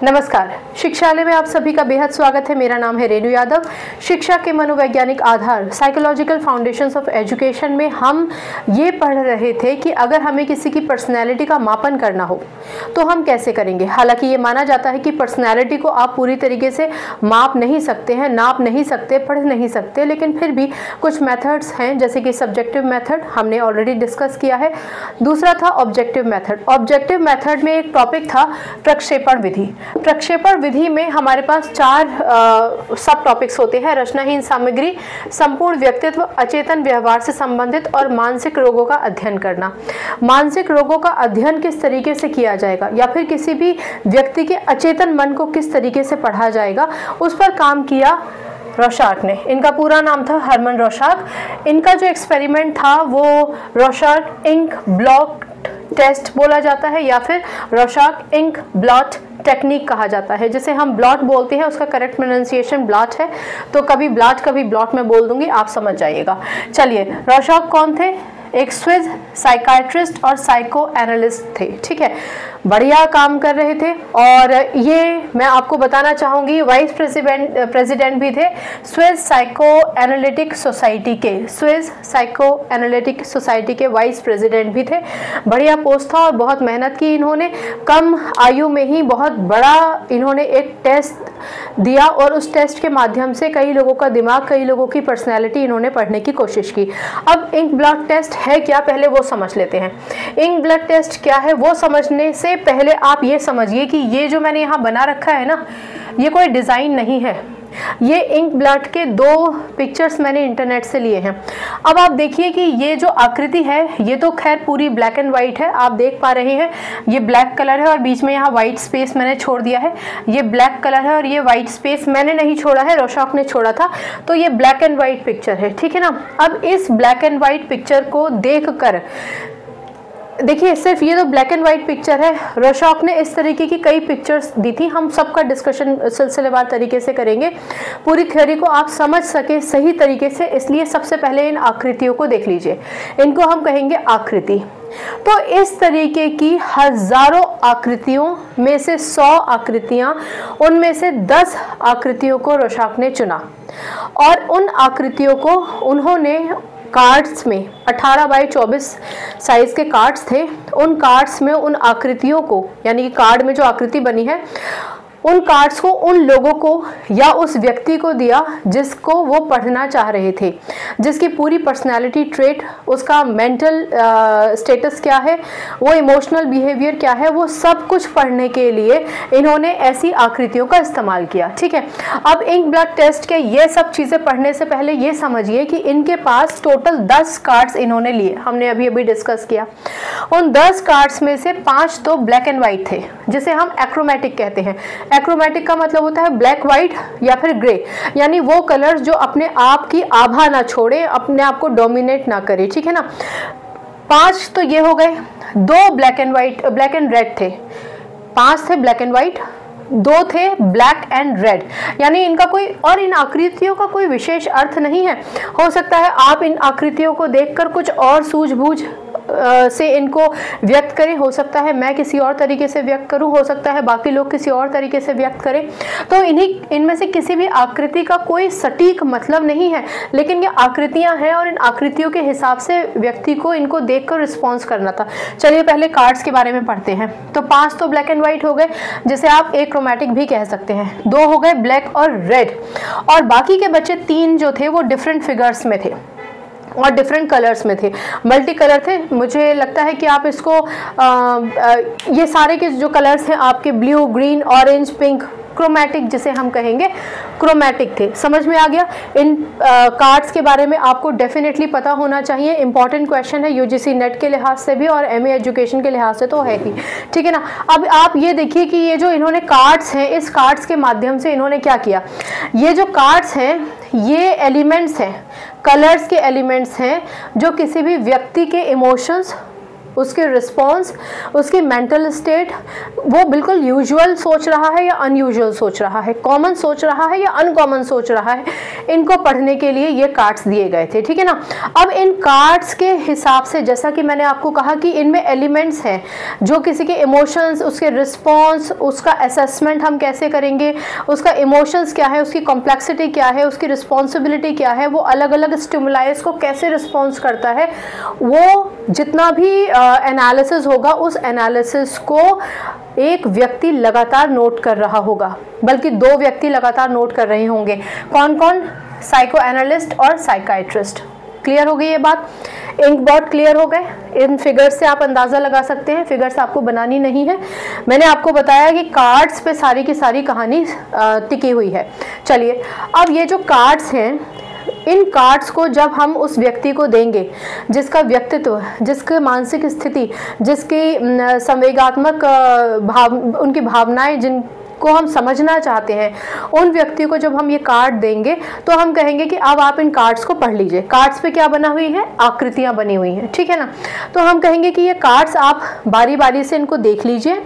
नमस्कार, शिक्षालय में आप सभी का बेहद स्वागत है। मेरा नाम है रेणु यादव। शिक्षा के मनोवैज्ञानिक आधार साइकोलॉजिकल फाउंडेशंस ऑफ एजुकेशन में हम ये पढ़ रहे थे कि अगर हमें किसी की पर्सनैलिटी का मापन करना हो तो हम कैसे करेंगे। हालांकि ये माना जाता है कि पर्सनैलिटी को आप पूरी तरीके से माप नहीं सकते हैं, नाप नहीं सकते, पढ़ नहीं सकते, लेकिन फिर भी कुछ मेथड्स हैं, जैसे कि सब्जेक्टिव मेथड हमने ऑलरेडी डिस्कस किया है। दूसरा था ऑब्जेक्टिव मेथड। ऑब्जेक्टिव मेथड में एक टॉपिक था प्रक्षेपण विधि। प्रक्षेपण विधि में हमारे पास 4 सब टॉपिक्स होते हैं: रचनाहीन सामग्री, संपूर्ण व्यक्तित्व, अचेतन व्यवहार से संबंधित और मानसिक रोगों का अध्ययन करना। मानसिक रोगों का अध्ययन किस तरीके से किया जाएगा या फिर किसी भी व्यक्ति के अचेतन मन को किस तरीके से पढ़ा जाएगा, उस पर काम किया रॉशार्क ने। इनका पूरा नाम था हरमन रॉशार्क। इनका जो एक्सपेरिमेंट था वो रॉशार्क इंक ब्लॉट टेस्ट बोला जाता है या फिर रॉशार्क इंक ब्लॉट टेक्निक कहा जाता है। जिसे हम ब्लॉट बोलते हैं, उसका करेक्ट प्रोनाउंसिएशन ब्लॉट है, तो कभी ब्लॉट कभी ब्लॉट में बोल दूंगी, आप समझ जाइएगा। चलिए, रॉशार्क कौन थे? एक स्विस साइकाइट्रिस्ट और साइको एनालिस्ट थे। ठीक है, बढ़िया काम कर रहे थे। और ये मैं आपको बताना चाहूँगी, वाइस प्रेसिडेंट भी थे स्विस साइको एनालिटिक सोसाइटी के। स्विस साइको एनालिटिक सोसाइटी के वाइस प्रेसिडेंट भी थे। बढ़िया पोस्ट था और बहुत मेहनत की इन्होंने। कम आयु में ही बहुत बड़ा इन्होंने एक टेस्ट दिया और उस टेस्ट के माध्यम से कई लोगों का दिमाग, कई लोगों की पर्सनैलिटी इन्होंने पढ़ने की कोशिश की। अब इंक ब्लड टेस्ट है क्या, पहले वो समझ लेते हैं। इंक ब्लड टेस्ट क्या है वो समझने से पहले आप ये समझिए कि ये जो मैंने यहाँ बना रखा है ना, ये कोई डिज़ाइन नहीं है। ये इंक ब्लड के 2 पिक्चर्स मैंने इंटरनेट से लिए हैं। अब आप देखिए कि ये जो आकृति है ये तो खैर पूरी ब्लैक एंड वाइट है, आप देख पा रहे हैं। ये ब्लैक कलर है और बीच में यहाँ वाइट स्पेस मैंने छोड़ दिया है। ये ब्लैक कलर है और ये वाइट स्पेस मैंने नहीं छोड़ा है, रॉशार्क ने छोड़ा था। तो ये ब्लैक एंड वाइट पिक्चर है, ठीक है ना। अब इस ब्लैक एंड वाइट पिक्चर को देख कर देखिए, सिर्फ ये तो ब्लैक एंड वाइट पिक्चर है। रॉशार्क ने इस तरीके की कई पिक्चर्स दी थी। हम सबका डिस्कशन सिलसिलेवार तरीके से करेंगे, पूरी थ्योरी को आप समझ सके सही तरीके से। इसलिए सबसे पहले इन आकृतियों को देख लीजिए, इनको हम कहेंगे आकृति। तो इस तरीके की हजारों आकृतियों में से 100 आकृतियां, उनमें से 10 आकृतियों को रॉशार्क ने चुना और उन आकृतियों को उन्होंने कार्ड्स में 18 बाई 24 साइज के कार्ड्स थे। उन कार्ड्स में उन आकृतियों को, यानी कि कार्ड में जो आकृति बनी है, उन कार्ड्स को उन लोगों को या उस व्यक्ति को दिया जिसको वो पढ़ना चाह रहे थे, जिसकी पूरी पर्सनालिटी ट्रेट, उसका मेंटल स्टेटस क्या है, वो इमोशनल बिहेवियर क्या है, वो सब कुछ पढ़ने के लिए इन्होंने ऐसी आकृतियों का इस्तेमाल किया। ठीक है, अब इंक ब्लड टेस्ट के ये सब चीज़ें पढ़ने से पहले ये समझिए कि इनके पास टोटल 10 कार्ड्स इन्होंने लिए, हमने अभी अभी डिस्कस किया। उन 10 कार्ड्स में से 5 तो ब्लैक एंड वाइट थे, जिसे हम एक्रोमेटिक कहते हैं। एक्रोमेटिक का मतलब होता है ब्लैक, व्हाइट या फिर ग्रे, यानी वो कलर्स जो अपने आप की आभा ना छोड़े, अपने आप को डोमिनेट ना करे। ठीक है ना। 5 तो ये हो गए। 2 black and white, black and red थे। 5 थे ब्लैक एंड व्हाइट, 2 थे ब्लैक एंड रेड। यानी इनका कोई, और इन आकृतियों का कोई विशेष अर्थ नहीं है। हो सकता है आप इन आकृतियों को देखकर कुछ और सूझबूझ से इनको व्यक्त करें, हो सकता है मैं किसी और तरीके से व्यक्त करूं, हो सकता है बाकी लोग किसी और तरीके से व्यक्त करें। तो इनमें से किसी भी आकृति का कोई सटीक मतलब नहीं है, लेकिन ये आकृतियां हैं और इन आकृतियों के हिसाब से व्यक्ति को इनको देखकर रिस्पॉन्स करना था। चलिए पहले कार्ड्स के बारे में पढ़ते हैं। तो 5 तो ब्लैक एंड व्हाइट हो गए, जिसे आप एक्रोमेटिक भी कह सकते हैं। 2 हो गए ब्लैक और रेड, और बाकी के बचे 3 जो थे वो डिफरेंट फिगर्स में थे और डिफरेंट कलर्स में थे, मल्टी कलर थे। मुझे लगता है कि आप इसको ये सारे के जो कलर्स हैं आपके blue, green, orange, pink, chromatic जिसे हम कहेंगे, क्रोमैटिक थे। समझ में आ गया। इन कार्ड्स के बारे में आपको डेफिनेटली पता होना चाहिए। इंपॉर्टेंट क्वेश्चन है यूजीसी नेट के लिहाज से भी और एमए एजुकेशन के लिहाज से तो है ही। ठीक है ना। अब आप ये देखिए कि ये जो इन्होंने कार्ड्स हैं, इस कार्ड्स के माध्यम से इन्होंने क्या किया। ये जो कार्ड्स हैं ये एलिमेंट्स हैं, कलर्स के एलिमेंट्स हैं जो किसी भी व्यक्ति के इमोशंस, उसके रिस्पॉन्स, उसकी मेंटल स्टेट, वो बिल्कुल यूजुअल सोच रहा है या अनयूजुअल सोच रहा है, कॉमन सोच रहा है या अनकॉमन सोच रहा है, इनको पढ़ने के लिए ये कार्ड्स दिए गए थे, ठीक है ना। अब इन कार्ड्स के हिसाब से, जैसा कि मैंने आपको कहा कि इनमें एलिमेंट्स हैं जो किसी के इमोशंस, उसके रिस्पॉन्स, उसका असेसमेंट हम कैसे करेंगे, उसका इमोशंस क्या है, उसकी कॉम्प्लेक्सिटी क्या है, उसकी रिस्पॉन्सिबिलिटी क्या है, वो अलग अलग स्टिमुलाइज को कैसे रिस्पॉन्स करता है, वो जितना भी एनालिसिस होगा उस एनालिसिस को एक व्यक्ति लगातार नोट कर रहा होगा, बल्कि 2 व्यक्ति लगातार नोट कर रहे होंगे। कौन कौन? साइको एनालिस्ट और साइकाइट्रिस्ट। क्लियर हो गई ये बात? इंक बहुत क्लियर हो गए? इन फिगर्स से आप अंदाज़ा लगा सकते हैं, फिगर्स आपको बनानी नहीं है। मैंने आपको बताया कि कार्ड्स पे सारी की सारी कहानी टिकी हुई है। चलिए, अब ये जो कार्ड्स हैं, इन कार्ड्स को जब हम उस व्यक्ति को देंगे जिसका व्यक्तित्व, जिसकी मानसिक स्थिति, जिसकी संवेगात्मक उनकी भावनाएं जिनको हम समझना चाहते हैं, उन व्यक्ति को जब हम ये कार्ड देंगे तो हम कहेंगे कि अब आप इन कार्ड्स को पढ़ लीजिए। कार्ड्स पे क्या बना हुई है? आकृतियां बनी हुई हैं, ठीक है ना। तो हम कहेंगे कि ये कार्ड्स आप बारी बारी से इनको देख लीजिए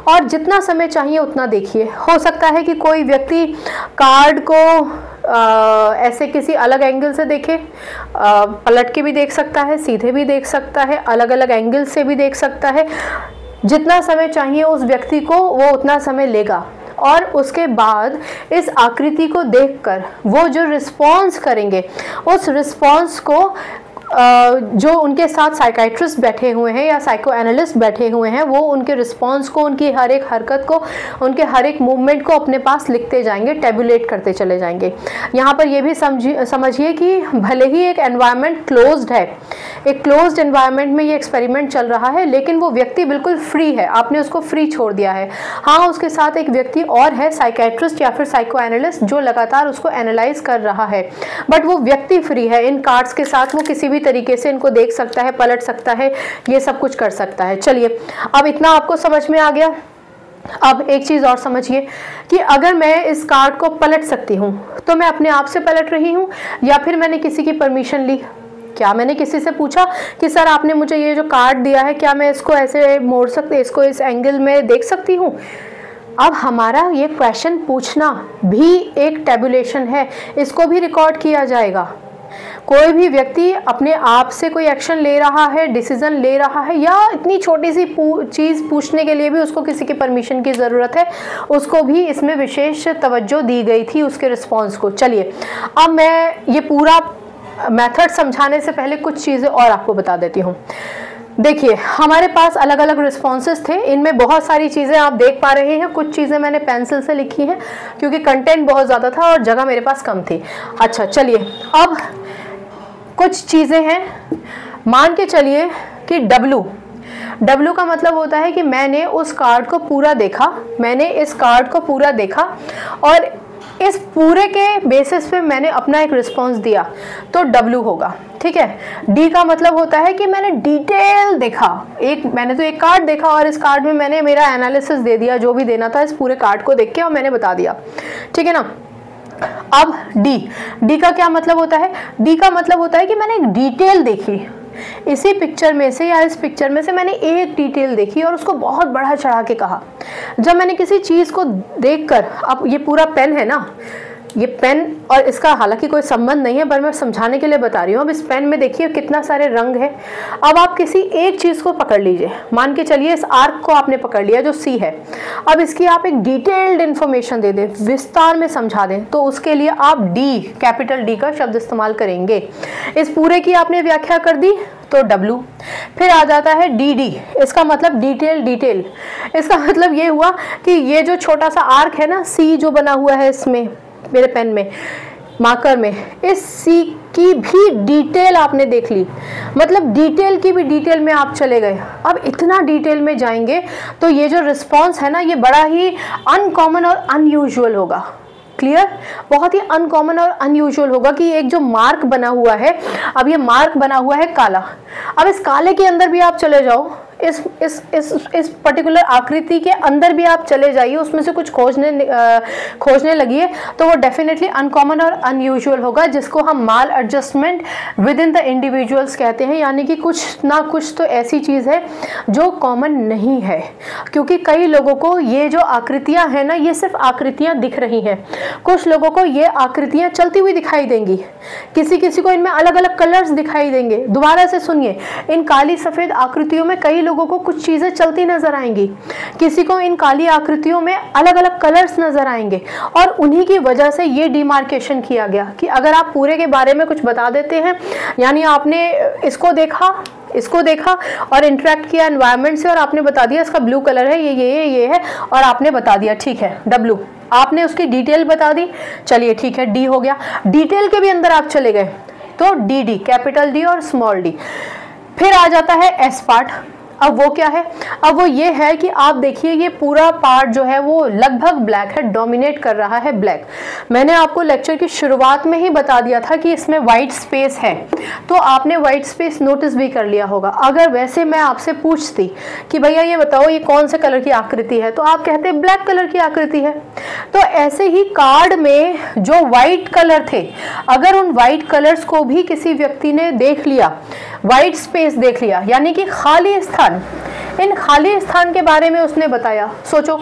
और जितना समय चाहिए उतना देखिए। हो सकता है कि कोई व्यक्ति कार्ड को ऐसे किसी अलग एंगल से देखे, पलट के भी देख सकता है, सीधे भी देख सकता है, अलग अलग एंगल से भी देख सकता है। जितना समय चाहिए उस व्यक्ति को वो उतना समय लेगा और उसके बाद इस आकृति को देखकर वो जो रिस्पॉन्स करेंगे, उस रिस्पॉन्स को जो उनके साथ साइकाइट्रिस्ट बैठे हुए हैं या साइको एनालिस्ट बैठे हुए हैं, वो उनके रिस्पॉन्स को, उनकी हर एक हरकत को, उनके हर एक मूवमेंट को अपने पास लिखते जाएंगे, टेबुलेट करते चले जाएंगे। यहाँ पर ये भी समझिए कि भले ही एक एनवायरनमेंट क्लोज्ड है, एक क्लोज्ड एनवायरनमेंट में ये एक्सपेरिमेंट चल रहा है, लेकिन वो व्यक्ति बिल्कुल फ्री है, आपने उसको फ्री छोड़ दिया है। हाँ, उसके साथ एक व्यक्ति और है, साइकाइट्रिस्ट या फिर साइको एनालिस्ट, जो लगातार उसको एनालाइज कर रहा है, बट वो व्यक्ति फ्री है। इन कार्ड्स के साथ वो किसी भी तरीके से इनको देख सकता है, पलट सकता है, ये सब कुछ कर सकता है। चलिए, अब इतना आपको समझ में आ गया। अब एक चीज़ और समझिए कि अगर मैं इस कार्ड को पलट सकती हूँ तो मैं अपने आप से पलट रही हूँ या फिर मैंने किसी की परमिशन ली? क्या मैंने किसी से पूछा कि सर आपने मुझे ये जो कार्ड दिया है, क्या मैं इसको ऐसे मोड़ सकती, इसको इस एंगल में देख सकती हूँ? अब हमारा ये क्वेश्चन पूछना भी एक टेबुलेशन है, इसको भी रिकॉर्ड किया जाएगा। कोई भी व्यक्ति अपने आप से कोई एक्शन ले रहा है, डिसीजन ले रहा है, या इतनी छोटी सी चीज़ पूछने के लिए भी उसको किसी की परमिशन की ज़रूरत है, उसको भी इसमें विशेष तवज्जो दी गई थी उसके रिस्पॉन्स को। चलिए, अब मैं ये पूरा मेथड समझाने से पहले कुछ चीज़ें और आपको बता देती हूँ। देखिए, हमारे पास अलग अलग रिस्पॉन्सेस थे, इनमें बहुत सारी चीज़ें आप देख पा रहे हैं। कुछ चीज़ें मैंने पेंसिल से लिखी हैं क्योंकि कंटेंट बहुत ज़्यादा था और जगह मेरे पास कम थी। अच्छा, चलिए, अब कुछ चीज़ें हैं। मान के चलिए कि W का मतलब होता है कि मैंने उस कार्ड को पूरा देखा, मैंने इस कार्ड को पूरा देखा और इस पूरे के बेसिस पे मैंने अपना एक रिस्पॉन्स दिया, तो W होगा, ठीक है। D का मतलब होता है कि मैंने डिटेल देखा, मैंने तो एक कार्ड देखा और इस कार्ड में मैंने मेरा एनालिसिस दे दिया, जो भी देना था इस पूरे कार्ड को देख के और मैंने बता दिया, ठीक है ना। अब D का क्या मतलब होता है? D का मतलब होता है कि मैंने एक डिटेल देखी, इसी पिक्चर में से या इस पिक्चर में से मैंने एक डिटेल देखी और उसको बहुत बढ़ा चढ़ा के कहा। जब मैंने किसी चीज़ को देखकर, अब ये पूरा पेन है ना, ये पेन और इसका हालांकि कोई संबंध नहीं है, पर मैं समझाने के लिए बता रही हूँ। अब इस पेन में देखिए कितना सारे रंग है। अब आप किसी एक चीज़ को पकड़ लीजिए, मान के चलिए इस आर्क को आपने पकड़ लिया जो C है। अब इसकी आप एक डिटेल्ड इन्फॉर्मेशन दे दें, विस्तार में समझा दें, तो उसके लिए आप कैपिटल D का शब्द इस्तेमाल करेंगे। इस पूरे की आपने व्याख्या कर दी तो W। फिर आ जाता है DD, इसका मतलब डिटेल। इसका मतलब ये हुआ कि ये जो छोटा सा आर्क है ना, C जो बना हुआ है इसमें मेरे पेन में, मार्कर में, इस C की भी डिटेल आपने देख ली, मतलब डिटेल की भी डिटेल में आप चले गए। अब इतना डिटेल में जाएंगे तो ये जो रिस्पॉन्स है ना, ये बड़ा ही अनकॉमन और अनयूजुअल होगा। क्लियर? बहुत ही अनकॉमन और अनयूजुअल होगा कि एक जो मार्क बना हुआ है, अब ये मार्क बना हुआ है काला, अब इस काले के अंदर भी आप चले जाओ, इस पर्टिकुलर आकृति के अंदर भी आप चले जाइए, उसमें से कुछ खोजने लगिए, तो वो डेफिनेटली अनकॉमन और अनयूजुअल होगा, जिसको हम maladjustment within the individuals कहते हैं। यानी कि कुछ ना कुछ तो ऐसी चीज़ है जो कॉमन नहीं है, क्योंकि कई लोगों को ये जो आकृतियां हैं ना, ये सिर्फ आकृतियां दिख रही हैं। कुछ लोगों को ये आकृतियां चलती हुई दिखाई देंगी, किसी किसी को इनमें अलग अलग कलर्स दिखाई देंगे। दोबारा से सुनिए, इन काली सफ़ेद आकृतियों में कई लोगों को कुछ चीज़ें चलती नजर आएंगी, किसी को इन काली आकृतियों में अलग अलग कलर्स नजर आएंगे, और उन्हीं की वजह से ये डिमार्केशन किया गया कि अगर आप पूरे के बारे में कुछ बता देते हैं, यानी आपने इसको देखा और इंटरेक्ट किया एनवायरनमेंट से, और आपने बता दिया इसका ब्लू कलर है, ये है, और आपने बता दिया ठीक है डब्लू, आपने उसकी डिटेल बता दी, चलिए ठीक है डी हो गया। डिटेल के भी अंदर आप चले गए तो डी, कैपिटल डी और स्मॉल डी। फिर आ जाता है एस पार्ट। अब वो क्या है? अब वो ये है कि आप देखिए ये पूरा पार्ट जो है वो लगभग ब्लैक है, डोमिनेट कर रहा है ब्लैक। मैंने आपको लेक्चर की शुरुआत में ही बता दिया था कि इसमें वाइट स्पेस है, तो आपने वाइट स्पेस नोटिस भी कर लिया होगा। अगर वैसे मैं आपसे पूछती कि भैया ये बताओ ये कौन से कलर की आकृति है, तो आप कहते ब्लैक कलर की आकृति है। तो ऐसे ही कार्ड में जो वाइट कलर थे, अगर उन वाइट कलर्स को भी किसी व्यक्ति ने देख लिया, वाइट स्पेस देख लिया, यानी कि खाली स्थान, इन खाली स्थान के बारे में उसने बताया। सोचो,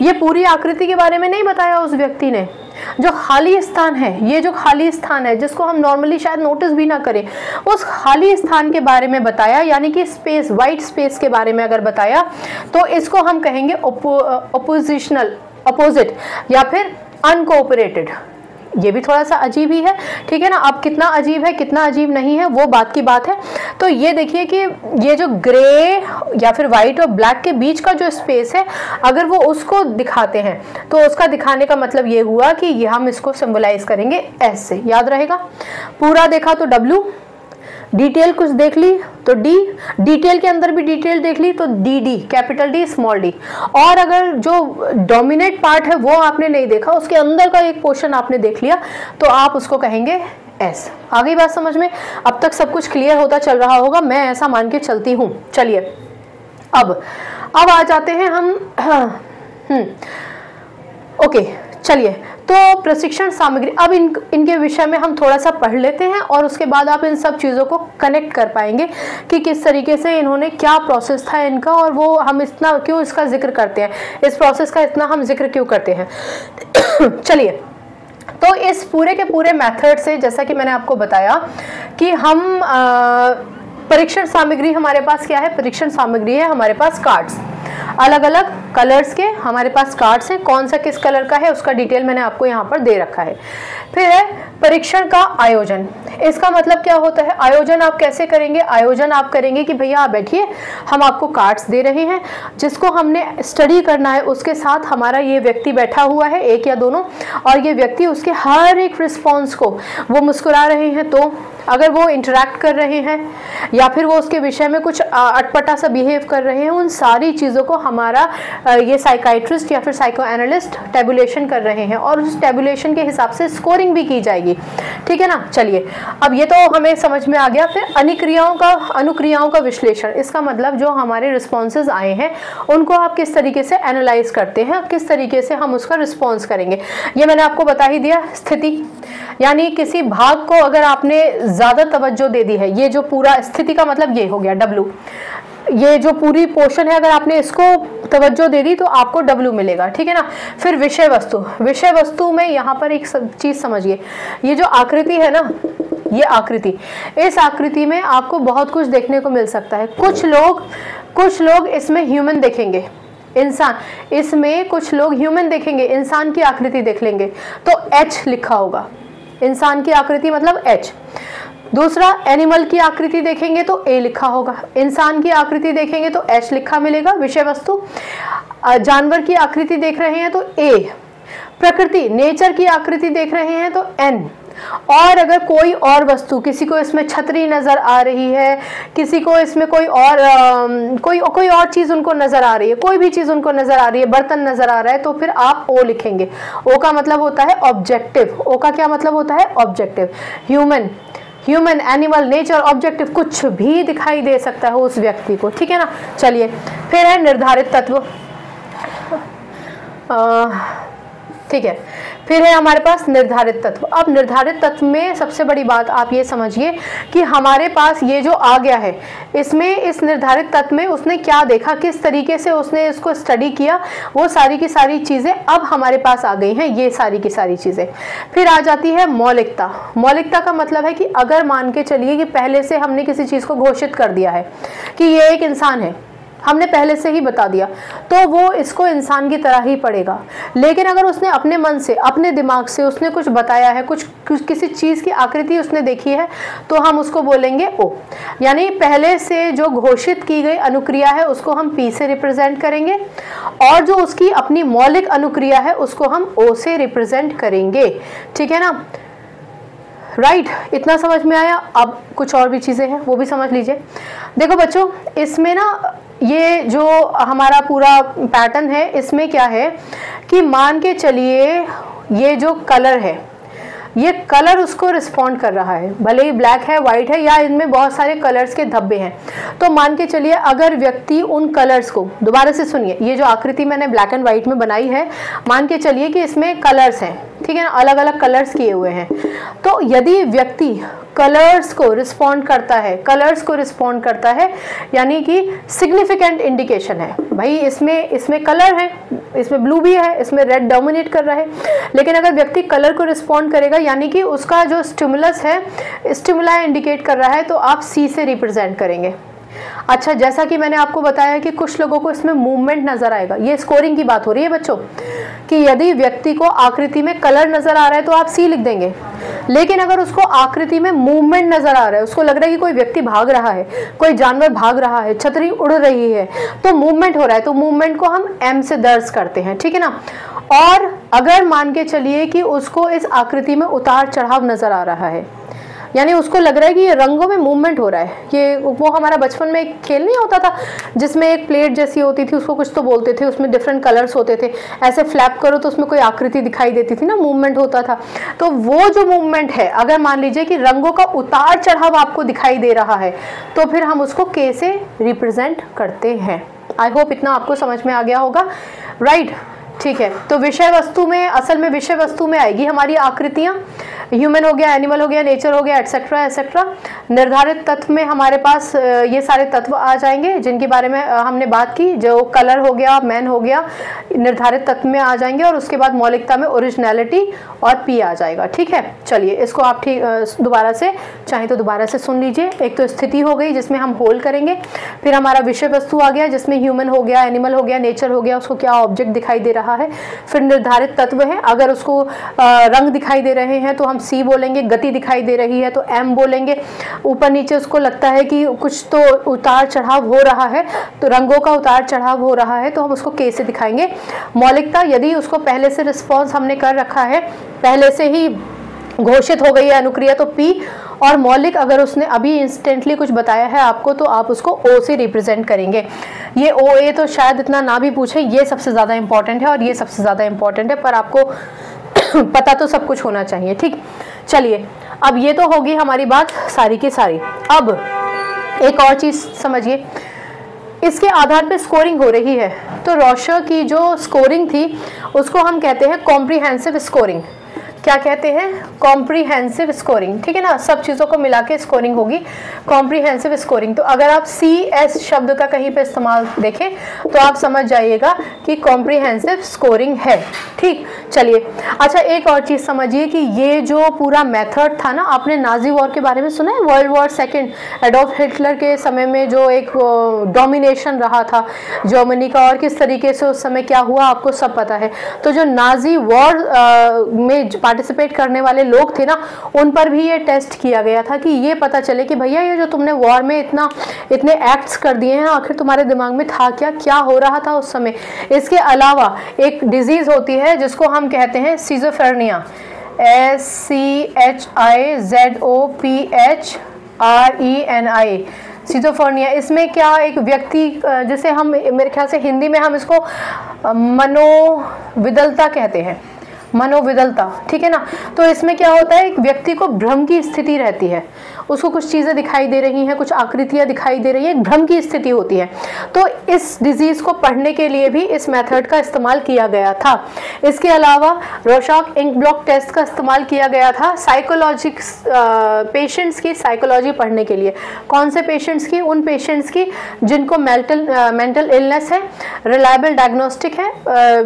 ये पूरी आकृति के बारे में नहीं बताया उस व्यक्ति ने, जो खाली स्थान है, ये जो खाली स्थान है जिसको हम नॉर्मली शायद नोटिस भी ना करें, उस खाली स्थान के बारे में बताया, यानी कि स्पेस, वाइट स्पेस के बारे में अगर बताया, तो इसको हम कहेंगे अपोजिशनल, अपोजिट, या फिर अनकोऑपरेटेड। ये भी थोड़ा सा अजीब ही है, ठीक है ना। अब कितना अजीब है कितना अजीब नहीं है वो बात की बात है। तो ये देखिए कि ये जो ग्रे या फिर वाइट और ब्लैक के बीच का जो स्पेस है, अगर वो उसको दिखाते हैं तो उसका दिखाने का मतलब ये हुआ कि ये हम इसको सिंबलाइज करेंगे एस से, याद रहेगा। पूरा देखा तो डब्ल्यू, डिटेल कुछ देख ली तो डी, डिटेल के अंदर भी डिटेल देख ली तो D, capital D small D. और अगर जो डोमिनेट पार्ट है वो आपने नहीं देखा, उसके अंदर का एक पोर्शन आपने देख लिया, तो आप उसको कहेंगे एस। आ गई बात समझ में? अब तक सब कुछ क्लियर होता चल रहा होगा, मैं ऐसा मान के चलती हूँ। चलिए अब आ जाते हैं हम ओके, चलिए तो प्रशिक्षण सामग्री, अब इनके विषय में हम थोड़ा सा पढ़ लेते हैं, और उसके बाद आप इन सब चीज़ों को कनेक्ट कर पाएंगे कि किस तरीके से इन्होंने, क्या प्रोसेस था इनका, और वो हम इतना क्यों इसका जिक्र करते हैं, इस प्रोसेस का इतना हम जिक्र क्यों करते हैं। चलिए, तो इस पूरे के पूरे मेथड से, जैसा कि मैंने आपको बताया कि हम परीक्षण सामग्री, हमारे पास क्या है, परीक्षण सामग्री है हमारे पास कार्ड्स, अलग अलग कलर्स के हमारे पास कार्ड्स हैं, कौन सा किस कलर का है उसका डिटेल मैंने आपको यहाँ पर दे रखा है। फिर है परीक्षण का आयोजन। इसका मतलब क्या होता है, आयोजन आप कैसे करेंगे? आयोजन आप करेंगे कि भैया आप बैठिए, हम आपको कार्ड्स दे रहे हैं जिसको हमने स्टडी करना है, उसके साथ हमारा ये व्यक्ति बैठा हुआ है, एक या दोनों, और ये व्यक्ति उसके हर एक रिस्पॉन्स को वो मुस्कुरा रहे हैं, तो अगर वो इंटरेक्ट कर रहे हैं या फिर वो उसके विषय में कुछ अटपटा सा बिहेव कर रहे हैं, उन सारी चीज़ों को हमारा ये साइकाइट्रिस्ट या फिर साइको एनालिस्ट टेबुलेशन कर रहे हैं, और उस टेबुलेशन के हिसाब से स्कोरिंग भी की जाएगी, ठीक है ना। चलिए, अब ये तो हमें समझ में आ गया। फिर अनुक्रियाओं का विश्लेषण, इसका मतलब जो हमारे रिस्पॉन्सेज आए हैं उनको आप किस तरीके से एनालाइज करते हैं, किस तरीके से हम उसका रिस्पॉन्स करेंगे, ये मैंने आपको बता ही दिया। स्थिति, यानी किसी भाग को अगर आपने ज़्यादा तवज्जो दे दी है, ये जो पूरा, स्थिति का मतलब ये हो गया डब्ल्यू, ये जो पूरी पोर्शन है अगर आपने इसको तवज्जो दे दी तो आपको डब्ल्यू मिलेगा, ठीक है ना। फिर विषय वस्तु, विषय वस्तु में यहाँ पर एक चीज़ समझिए, ये जो आकृति है ना, ये आकृति, इस आकृति में आपको बहुत कुछ देखने को मिल सकता है। कुछ लोग इसमें ह्यूमन देखेंगे, इंसान, इसमें कुछ लोग ह्यूमन देखेंगे, इंसान की आकृति देख लेंगे तो एच लिखा होगा, इंसान की आकृति मतलब एच। दूसरा, एनिमल की आकृति देखेंगे तो ए लिखा होगा, इंसान की आकृति देखेंगे तो एच लिखा मिलेगा विषय वस्तु। जानवर की आकृति देख रहे हैं तो ए, प्रकृति नेचर की आकृति देख रहे हैं तो एन, और अगर कोई और वस्तु, किसी को इसमें छतरी नजर आ रही है, किसी को इसमें कोई और चीज उनको नजर आ रही है, कोई भी चीज उनको नजर आ रही है, बर्तन नजर आ रहा है, तो फिर आप ओ लिखेंगे। ओ का मतलब होता है ऑब्जेक्टिव, ओ का क्या मतलब होता है objective. Human, human, animal, nature, objective, कुछ भी दिखाई दे सकता है उस व्यक्ति को, ठीक है ना। चलिए फिर है निर्धारित तत्व, ठीक है। फिर है हमारे पास निर्धारित तत्व। अब निर्धारित तत्व में सबसे बड़ी बात आप ये समझिए कि हमारे पास ये जो आ गया है, इसमें इस निर्धारित तत्व में उसने क्या देखा, किस तरीके से उसने इसको स्टडी किया, वो सारी की सारी चीज़ें अब हमारे पास आ गई हैं, ये सारी की सारी चीज़ें। फिर आ जाती है मौलिकता। मौलिकता का मतलब है कि अगर मान के चलिए कि पहले से हमने किसी चीज़ को घोषित कर दिया है कि ये एक इंसान है, हमने पहले से ही बता दिया, तो वो इसको इंसान की तरह ही पढ़ेगा। लेकिन अगर उसने अपने मन से, अपने दिमाग से उसने कुछ बताया है, कुछ किसी चीज़ की आकृति उसने देखी है, तो हम उसको बोलेंगे ओ। यानी पहले से जो घोषित की गई अनुक्रिया है उसको हम पी से रिप्रेजेंट करेंगे, और जो उसकी अपनी मौलिक अनुक्रिया है उसको हम ओ से रिप्रेजेंट करेंगे, ठीक है ना। राइट, इतना समझ में आया। अब कुछ और भी चीज़ें हैं वो भी समझ लीजिए। देखो बच्चों, इसमें ना ये जो हमारा पूरा पैटर्न है, इसमें क्या है कि मान के चलिए ये जो कलर है, ये कलर उसको रिस्पॉन्ड कर रहा है, भले ही ब्लैक है, वाइट है, या इनमें बहुत सारे कलर्स के धब्बे हैं। तो मान के चलिए अगर व्यक्ति उन कलर्स को, दोबारा से सुनिए, ये जो आकृति मैंने ब्लैक एंड वाइट में बनाई है, मान के चलिए कि इसमें कलर्स हैं, ठीक है ना, अलग अलग कलर्स किए हुए हैं। तो यदि व्यक्ति कलर्स को रिस्पॉन्ड करता है, कलर्स को रिस्पॉन्ड करता है, यानी कि सिग्निफिकेंट इंडिकेशन है, भाई इसमें कलर है, इसमें ब्लू भी है, इसमें रेड डोमिनेट कर रहा है। लेकिन अगर व्यक्ति कलर को रिस्पॉन्ड करेगा, यानी कि उसका जो स्टिमुलस है, स्टिमुलाई इंडिकेट कर रहा है, तो आप सी से रिप्रेजेंट करेंगे। अच्छा, जैसा कि मैंने आपको बताया कि कुछ लोगों को इसमें मूवमेंट नजर आएगा, ये स्कोरिंग की बात हो रही है बच्चों, कि यदि व्यक्ति को आकृति में कलर नजर आ रहा है तो आप सी लिख देंगे। लेकिन अगर उसको आकृति में मूवमेंट नजर आ रहा है, उसको लग रहा है कि कोई व्यक्ति भाग रहा है, कोई जानवर भाग रहा है, छतरी उड़ रही है, तो मूवमेंट हो रहा है, तो मूवमेंट को हम एम से दर्ज करते हैं, ठीक है ना। और अगर मान के चलिए कि उसको इस आकृति में उतार चढ़ाव नजर आ रहा है, यानी उसको लग रहा है कि ये रंगों में मूवमेंट हो रहा है, ये वो हमारा बचपन में एक खेल नहीं होता था जिसमें एक प्लेट जैसी होती थी, उसको कुछ तो बोलते थे, उसमें डिफरेंट कलर्स होते थे, ऐसे फ्लैप करो तो उसमें कोई आकृति दिखाई देती थी ना, मूवमेंट होता था। तो वो जो मूवमेंट है, अगर मान लीजिए कि रंगों का उतार चढ़ाव आपको दिखाई दे रहा है, तो फिर हम उसको के से रिप्रेजेंट करते हैं। आई होप इतना आपको समझ में आ गया होगा, राइट, ठीक है। तो विषय वस्तु में, असल में विषय वस्तु में आएगी हमारी आकृतियाँ, ह्यूमन हो गया, एनिमल हो गया, नेचर हो गया, एटसेट्रा एटसेट्रा। निर्धारित तत्व में हमारे पास ये सारे तत्व आ जाएंगे जिनके बारे में हमने बात की, जो कलर हो गया, मैन हो गया, निर्धारित तत्व में आ जाएंगे, और उसके बाद मौलिकता में ओरिजिनलिटी और पी आ जाएगा, ठीक है। चलिए इसको आप ठीक दोबारा से, चाहे तो दोबारा से सुन लीजिए। एक तो स्थिति हो गई जिसमें हम होल करेंगे, फिर हमारा विषय वस्तु आ गया जिसमें ह्यूमन हो गया, एनिमल हो गया, नेचर हो गया, उसको क्या ऑब्जेक्ट दिखाई दे रहा है, फिर निर्धारित तत्व है, अगर उसको रंग दिखाई दे रहे हैं तो हम सी बोलेंगे, गति दिखाई दे रही है तो एम बोलेंगे, ऊपर नीचे उसको लगता है कि कुछ तो उतार चढ़ाव हो रहा है, तो रंगों का उतार चढ़ाव हो रहा है, तो हम उसको के से दिखाएंगे। मौलिकता, यदि उसको पहले से रिस्पॉन्स हमने कर रखा है, पहले से ही घोषित हो गई है अनुक्रिया, तो पी। और मौलिक, अगर उसने अभी इंस्टेंटली कुछ बताया है आपको, तो आप उसको ओ से रिप्रेजेंट करेंगे। ये ओ ए तो शायद इतना ना भी पूछे, ये सबसे ज़्यादा इंपॉर्टेंट है और ये सबसे ज़्यादा इंपॉर्टेंट है, पर आपको पता तो सब कुछ होना चाहिए, ठीक। चलिए, अब ये तो होगी हमारी बात सारी की सारी। अब एक और चीज़ समझिए, इसके आधार पे स्कोरिंग हो रही है, तो रॉशर की जो स्कोरिंग थी उसको हम कहते हैं कॉम्प्रिहेंसिव स्कोरिंग। क्या कहते हैं? कॉम्प्रिहेंसिव स्कोरिंग, ठीक है ना, सब चीज़ों को मिला के स्कोरिंग होगी, कॉम्प्रिहेंसिव स्कोरिंग। तो अगर आप CS शब्द का कहीं पे इस्तेमाल देखें तो आप समझ जाइएगा कि कॉम्प्रिहेंसिव स्कोरिंग है, ठीक। चलिए, अच्छा एक और चीज़ समझिए कि ये जो पूरा मेथड था ना, आपने नाजी वॉर के बारे में सुना है, world war second, Adolf Hitler के समय में जो एक डोमिनेशन रहा था जर्मनी का, और किस तरीके से उस समय क्या हुआ आपको सब पता है। तो जो नाजी वॉर में पार्टिसिपेट करने वाले लोग थे ना, उन पर भी ये टेस्ट किया गया था कि ये पता चले कि भैया ये जो तुमने वॉर में इतने एक्ट्स कर दिए हैं, आखिर तुम्हारे दिमाग में था क्या हो रहा था उस समय। इसके अलावा एक डिजीज होती है जिसको हम कहते हैं सिजोफ्रेनिया, SCHIZOPHRENIA, सिजोफ्रेनिया। इसमें क्या, एक व्यक्ति जिसे हम, मेरे ख्याल से हिंदी में हम इसको मनोविदलता कहते हैं, मनोविदलता, ठीक है ना। तो इसमें क्या होता है, एक व्यक्ति को भ्रम की स्थिति रहती है, उसको कुछ चीज़ें दिखाई दे रही हैं, कुछ आकृतियां दिखाई दे रही हैं, एक भ्रम की स्थिति होती है। तो इस डिजीज़ को पढ़ने के लिए भी इस मेथड का इस्तेमाल किया गया था। इसके अलावा रोशॉक इंक ब्लॉक टेस्ट का इस्तेमाल किया गया था पेशेंट्स की साइकोलॉजी पढ़ने के लिए। कौन से पेशेंट्स की? उन पेशेंट्स की जिनको मेंटल इलनेस है, रिलायबल डायग्नोस्टिक है,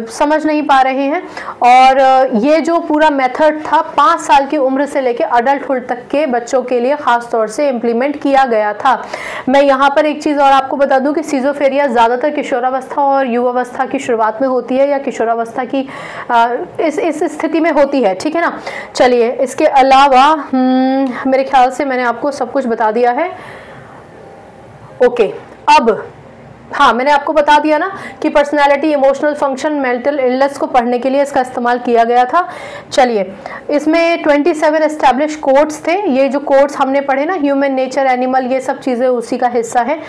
समझ नहीं पा रहे हैं। और ये जो पूरा मेथड था 5 साल की उम्र से लेकर अडल्टहुड तक के बच्चों के लिए खास तौर से इम्प्लीमेंट किया गया था। मैं यहाँ पर एक चीज़ और आपको बता दूं कि सिजोफ्रेनिया ज़्यादातर किशोरावस्था और युवावस्था की शुरुआत में होती है, या किशोरावस्था की इस स्थिति में होती है, ठीक है ना। चलिए, इसके अलावा मेरे ख्याल से मैंने आपको सब कुछ बता दिया है। ओके, अब हाँ, मैंने आपको बता दिया ना कि personality, emotional function, mental illness को पढ़ने के लिए इसका इस्तेमाल किया गया था। चलिए, इसमें 27 एस्टैब्लिश कोड्स थे। ये जो कोड्स हमने पढ़े ना, ह्यूमन, नेचर, एनिमल, ये सब चीज़ें उसी का हिस्सा है।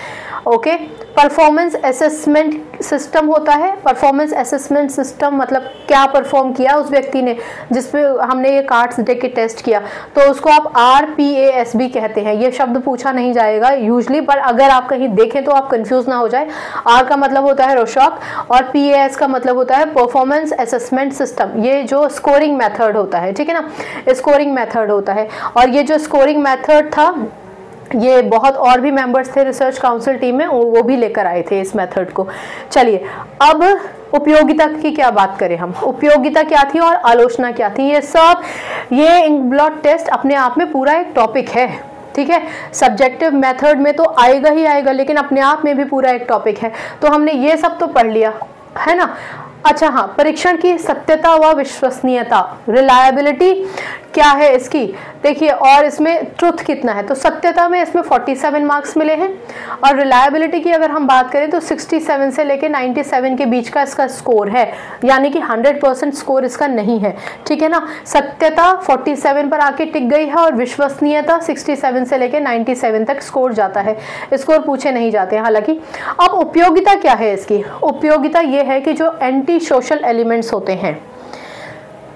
ओके, परफॉर्मेंस असेसमेंट सिस्टम होता है। परफॉर्मेंस असेसमेंट सिस्टम मतलब क्या परफॉर्म किया उस व्यक्ति ने, जिसपे हमने ये कार्ड्स दे के टेस्ट किया, तो उसको आप RPAS भी कहते हैं। ये शब्द पूछा नहीं जाएगा यूजली, पर अगर आप कहीं देखें तो आप कंफ्यूज ना हो जाए। R का मतलब होता है रोशॉक और PAS का मतलब होता है परफॉर्मेंस असेसमेंट सिस्टम। ये जो स्कोरिंग मेथड होता है, ठीक है ना, स्कोरिंग मेथड होता है। और ये जो स्कोरिंग मेथड था, ये बहुत और भी मेंबर्स थे रिसर्च काउंसिल टीम में, वो भी लेकर आए थे इस मेथड को। चलिए, अब उपयोगिता की क्या बात करें हम, उपयोगिता क्या थी और आलोचना क्या थी, ये सब, ये इंक ब्लॉक टेस्ट अपने आप में पूरा एक टॉपिक है, ठीक है। सब्जेक्टिव मेथड में तो आएगा ही आएगा, लेकिन अपने आप में भी पूरा एक टॉपिक है। तो हमने ये सब तो पढ़ लिया है ना। अच्छा हाँ, परीक्षण की सत्यता व विश्वसनीयता, रिलायबिलिटी क्या है इसकी, देखिए, और इसमें ट्रुथ कितना है। तो सत्यता में इसमें 47 मार्क्स मिले हैं, और रिलायबिलिटी की अगर हम बात करें तो 67 से लेकर 97 के बीच का इसका स्कोर है, यानी कि 100% स्कोर इसका नहीं है, ठीक है ना। सत्यता 47 पर आके टिक गई है, और विश्वसनीयता 67 से लेकर 97 तक स्कोर जाता है, स्कोर पूछे नहीं जाते हैं हालांकि। अब उपयोगिता क्या है इसकी, उपयोगिता ये है कि जो एंटी सोशल एलिमेंट्स होते हैं,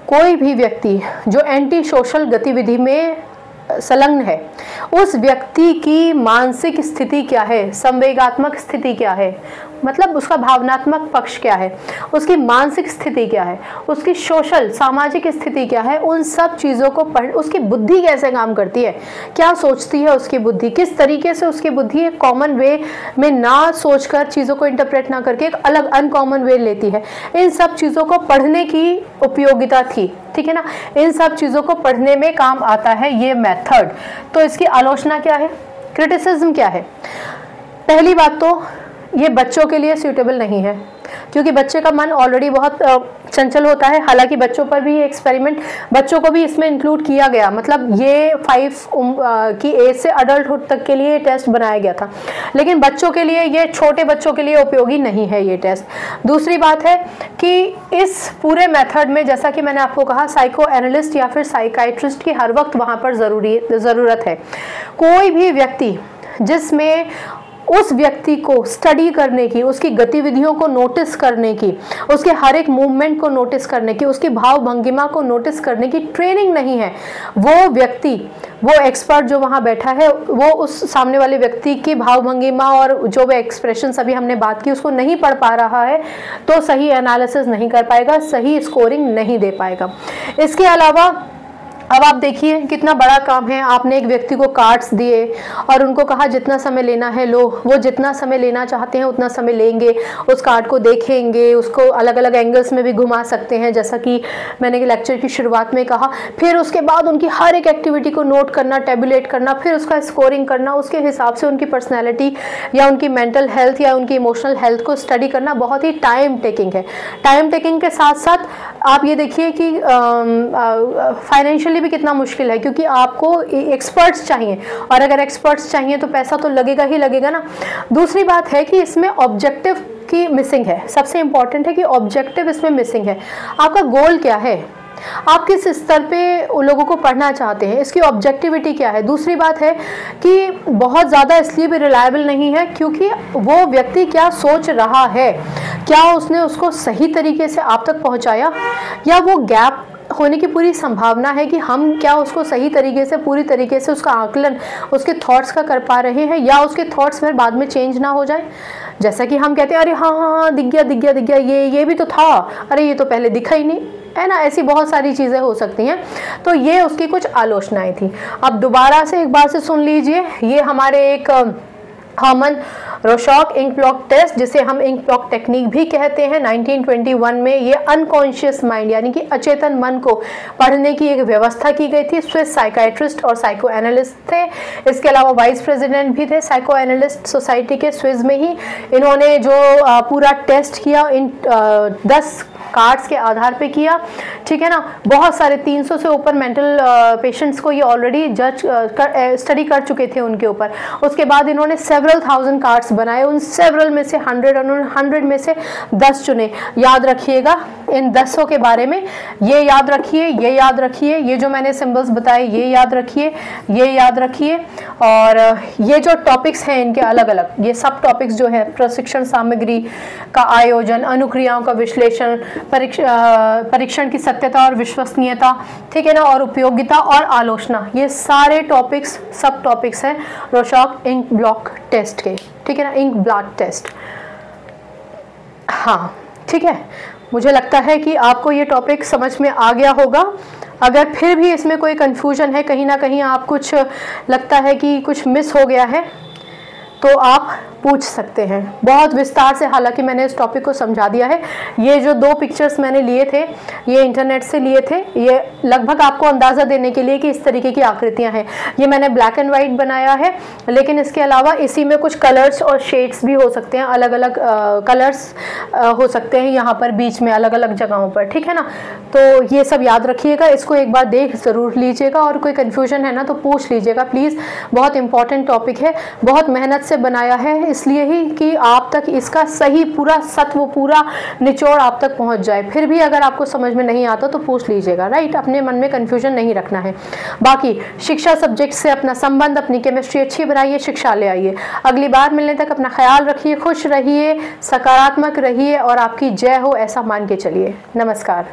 कोई भी व्यक्ति जो एंटी सोशल गतिविधि में संलग्न है, उस व्यक्ति की मानसिक स्थिति क्या है, संवेगात्मक स्थिति क्या है, मतलब उसका भावनात्मक पक्ष क्या है, उसकी मानसिक स्थिति क्या है, उसकी सोशल सामाजिक स्थिति क्या है, उन सब चीज़ों को पढ़, उसकी बुद्धि कैसे काम करती है, क्या सोचती है उसकी बुद्धि, किस तरीके से उसकी बुद्धि एक कॉमन वे में ना सोचकर, चीज़ों को इंटरप्रेट ना करके एक अलग अनकॉमन वे लेती है, इन सब चीज़ों को पढ़ने की उपयोगिता थी, ठीक है ना। इन सब चीज़ों को पढ़ने में काम आता है ये मेथड। तो इसकी आलोचना क्या है, क्रिटिसिज्म क्या है। पहली बात तो ये बच्चों के लिए सूटेबल नहीं है, क्योंकि बच्चे का मन ऑलरेडी बहुत चंचल होता है। हालांकि बच्चों पर भी एक्सपेरिमेंट, बच्चों को भी इसमें इंक्लूड किया गया, मतलब ये 5 की एज से अडल्टहुड तक के लिए टेस्ट बनाया गया था, लेकिन बच्चों के लिए, ये छोटे बच्चों के लिए उपयोगी नहीं है ये टेस्ट। दूसरी बात है कि इस पूरे मेथड में, जैसा कि मैंने आपको कहा, साइको एनालिस्ट या फिर साइकाइट्रिस्ट की हर वक्त वहाँ पर ज़रूरत है। कोई भी व्यक्ति जिसमें उस व्यक्ति को स्टडी करने की, उसकी गतिविधियों को नोटिस करने की, उसके हर एक मूवमेंट को नोटिस करने की, उसकी भाव भंगिमा को नोटिस करने की ट्रेनिंग नहीं है, वो व्यक्ति, वो एक्सपर्ट जो वहाँ बैठा है, वो उस सामने वाले व्यक्ति की भाव भंगिमा और जो वो एक्सप्रेशन अभी हमने बात की उसको नहीं पढ़ पा रहा है, तो सही एनालिसिस नहीं कर पाएगा, सही स्कोरिंग नहीं दे पाएगा। इसके अलावा अब आप देखिए कितना बड़ा काम है। आपने एक व्यक्ति को कार्ड्स दिए और उनको कहा जितना समय लेना है लो, वो जितना समय लेना चाहते हैं उतना समय लेंगे, उस कार्ड को देखेंगे, उसको अलग अलग एंगल्स में भी घुमा सकते हैं, जैसा कि मैंने लेक्चर की शुरुआत में कहा। फिर उसके बाद उनकी हर एक एक्टिविटी को नोट करना, टेबुलेट करना, फिर उसका स्कोरिंग करना, उसके हिसाब से उनकी पर्सनैलिटी या उनकी मेंटल हेल्थ या उनकी इमोशनल हेल्थ को स्टडी करना बहुत ही टाइम टेकिंग है। टाइम टेकिंग के साथ साथ आप ये देखिए कि फाइनेंशियली भी कितना मुश्किल है, क्योंकि आपको एक्सपर्ट्स चाहिए, और अगर एक्सपर्ट्स चाहिए तो पैसा तो लगेगा ही लगेगा ना। दूसरी बात है कि इसमें ऑब्जेक्टिव की मिसिंग है, सबसे इंपॉर्टेंट है कि ऑब्जेक्टिव इसमें मिसिंग है। आपका गोल क्या है, आप किस स्तर पे उन लोगों को पढ़ना चाहते हैं, इसकी ऑब्जेक्टिविटी क्या है। दूसरी बात है कि बहुत ज़्यादा इसलिए भी रिलायबल नहीं है क्योंकि वो व्यक्ति क्या सोच रहा है, क्या उसने उसको सही तरीके से आप तक पहुंचाया, या वो गैप होने की पूरी संभावना है कि हम क्या उसको सही तरीके से, पूरी तरीके से उसका आकलन उसके थॉट्स का कर पा रहे हैं, या उसके थॉट्स फिर बाद में चेंज ना हो जाए। जैसा कि हम कहते हैं अरे हाँ हाँ हाँ, दिख गया, ये भी तो था, अरे ये तो पहले दिखा ही नहीं, है ना। ऐसी बहुत सारी चीज़ें हो सकती हैं। तो ये उसकी कुछ आलोचनाएं थी। अब दोबारा से एक बार से सुन लीजिए, ये हमारे एक हार्मन रोशॉक इंक ब्लॉक टेस्ट, जिसे हम इंक ब्लॉक टेक्निक भी कहते हैं, 1921 में ये अनकॉन्शियस माइंड यानी कि अचेतन मन को पढ़ने की एक व्यवस्था की गई थी। स्विस साइकाइट्रिस्ट और साइको एनालिस्ट थे, इसके अलावा वाइस प्रेसिडेंट भी थे साइको एनालिस्ट सोसाइटी के स्विस में ही। इन्होंने जो पूरा टेस्ट किया इन 10 कार्ड्स के आधार पे किया, ठीक है ना। बहुत सारे 300 से ऊपर मेंटल पेशेंट्स को ये ऑलरेडी स्टडी कर चुके थे उनके ऊपर। उसके बाद इन्होंने सेवरल थाउजेंड कार्ड्स बनाए, उन सेवरल में से 100 में से 10 चुने। याद रखिएगा इन 10 के बारे में, ये याद रखिए, ये याद रखिए, ये जो मैंने सिंबल्स बताए ये याद रखिए, ये याद रखिए। और ये जो टॉपिक्स हैं इनके अलग अलग, ये सब टॉपिक्स जो है, प्रशिक्षण सामग्री का आयोजन, अनुक्रियाओं का विश्लेषण, परीक्षण की सत्यता और विश्वसनीयता, ठीक है ना, और उपयोगिता और आलोचना, ये सारे टॉपिक्स सब टॉपिक्स हैं रोशॉक इंक ब्लॉक टेस्ट के, ठीक है ना, इंक ब्लॉक टेस्ट। हाँ ठीक है, मुझे लगता है कि आपको ये टॉपिक समझ में आ गया होगा। अगर फिर भी इसमें कोई कन्फ्यूजन है, कहीं ना कहीं आप कुछ लगता है कि कुछ मिस हो गया है, तो आप पूछ सकते हैं बहुत विस्तार से। हालांकि मैंने इस टॉपिक को समझा दिया है। ये जो 2 पिक्चर्स मैंने लिए थे ये इंटरनेट से लिए थे, ये लगभग आपको अंदाज़ा देने के लिए कि इस तरीके की आकृतियां हैं। ये मैंने ब्लैक एंड वाइट बनाया है, लेकिन इसके अलावा इसी में कुछ कलर्स और शेड्स भी हो सकते हैं, अलग अलग कलर्स हो सकते हैं यहाँ पर बीच में अलग अलग जगहों पर, ठीक है ना। तो ये सब याद रखिएगा, इसको एक बार देख ज़रूर लीजिएगा, और कोई कन्फ्यूजन है ना तो पूछ लीजिएगा प्लीज़। बहुत इंपॉर्टेंट टॉपिक है, बहुत मेहनत से बनाया है, इसलिए ही कि आप तक इसका सही पूरा सत्व, पूरा निचोड़ आप तक पहुंच जाए। फिर भी अगर आपको समझ में नहीं आता तो पूछ लीजिएगा, राइट। अपने मन में कन्फ्यूजन नहीं रखना है। बाकी शिक्षा सब्जेक्ट से अपना संबंध, अपनी केमिस्ट्री अच्छी बनाइए, शिक्षा ले आइए। अगली बार मिलने तक अपना ख्याल रखिए, खुश रहिए, सकारात्मक रहिए, और आपकी जय हो ऐसा मान के चलिए। नमस्कार।